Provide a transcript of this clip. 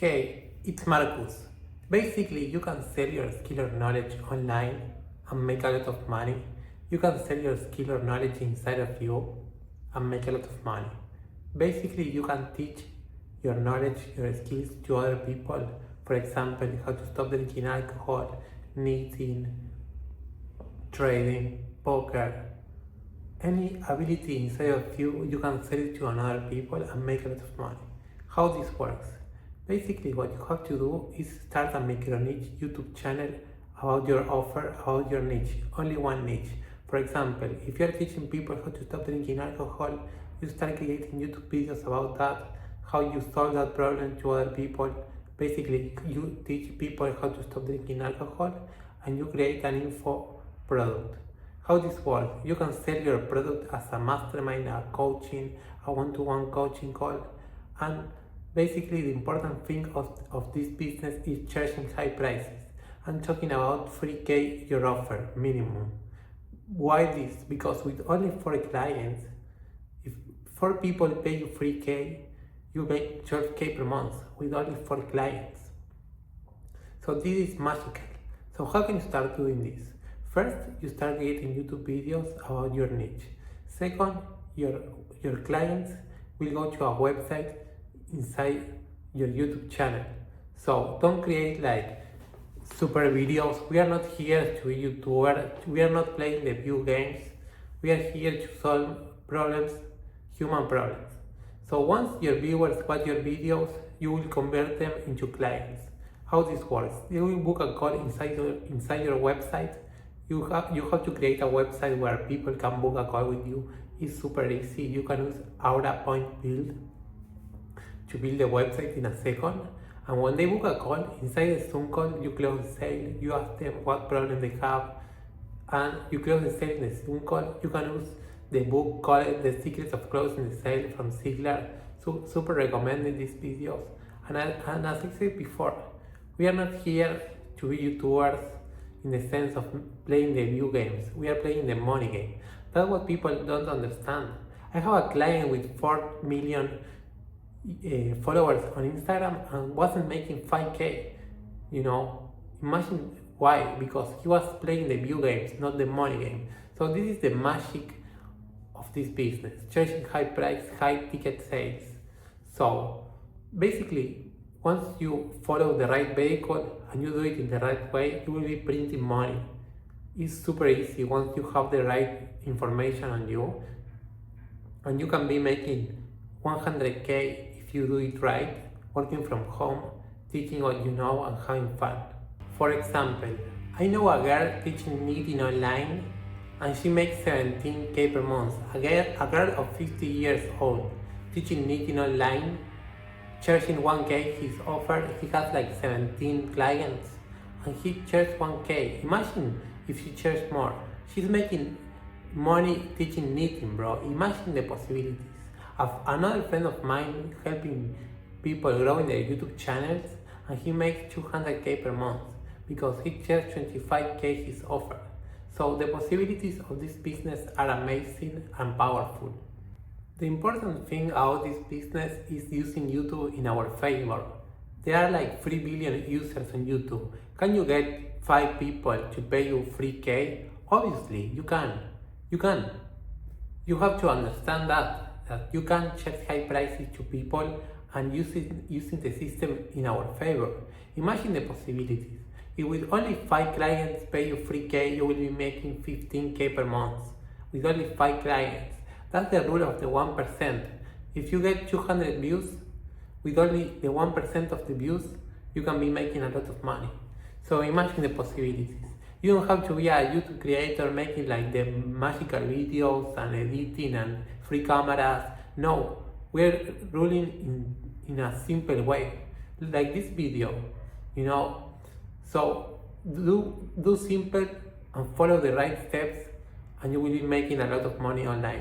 Hey, it's Marcus. Basically, you can sell your skill or knowledge online and make a lot of money. You can sell your skill or knowledge inside of you and make a lot of money. Basically, you can teach your knowledge, your skills to other people. For example, how to stop drinking alcohol, knitting, trading, poker. Any ability inside of you, you can sell it to another people and make a lot of money. How this works? Basically, what you have to do is start a micro niche YouTube channel about your offer, about your niche, only one niche. For example, if you're teaching people how to stop drinking alcohol, you start creating YouTube videos about that, how you solve that problem to other people. Basically, you teach people how to stop drinking alcohol and you create an info product. How this works? You can sell your product as a mastermind, a coaching, a one-to-one coaching call, and basically the important thing of this business is charging high prices. I'm talking about 3K your offer minimum. Why this? Because with only 4 clients, if 4 people pay you 3K, you make 12K per month with only 4 clients. So this is magical. So how can you start doing this? First, you start creating YouTube videos about your niche. Second, your clients will go to a website inside your YouTube channel. So don't create like super videos. We are not here to be YouTuber. We are not playing the view games. We are here to solve problems, human problems. So once your viewers watch your videos, you will convert them into clients. How this works? You will book a call inside your website. You have to create a website where people can book a call with you. It's super easy. You can use Aura Point Build to build a website in a second, and when they book a call, inside the Zoom call, you close the sale, you ask them what problem they have, and you close the sale in the Zoom call. You can use the book called The Secrets of Closing the Sale from Ziegler. So super recommended these videos. And as I said before, we are not here to be YouTubers in the sense of playing the view games. We are playing the money game. That's what people don't understand. I have a client with 4 million followers on Instagram and wasn't making 5K. Imagine why? Because he was playing the view games, not the money game. So this is the magic of this business, charging high price, high ticket sales. So basically, once you follow the right vehicle and you do it in the right way, you will be printing money. It's super easy once you have the right information on you, and you can be making 100K if you do it right, working from home, teaching what you know and having fun. For example, I know a girl teaching knitting online and she makes 17K per month. A girl of 50 years old teaching knitting online, charging 1K his offer. He has like 17 clients and he charged 1K. Imagine if she charged more. She's making money teaching knitting, bro. Imagine the possibilities. Another friend of mine helping people grow in their YouTube channels, and he makes 200K per month because he charged 25K his offer. So the possibilities of this business are amazing and powerful. The important thing about this business is using YouTube in our favor. There are like 3 billion users on YouTube. Can you get 5 people to pay you 3K? Obviously, you can. You have to understand that you can charge high prices to people and using the system in our favor. Imagine the possibilities. If with only 5 clients pay you 3K, you will be making 15K per month. With only 5 clients. That's the rule of the 1%. If you get 200 views, with only the 1% of the views, you can be making a lot of money. So imagine the possibilities. You don't have to be a YouTube creator making like the magical videos and editing and free cameras. No, we're ruling in a simple way, like this video, So do simple and follow the right steps and you will be making a lot of money online.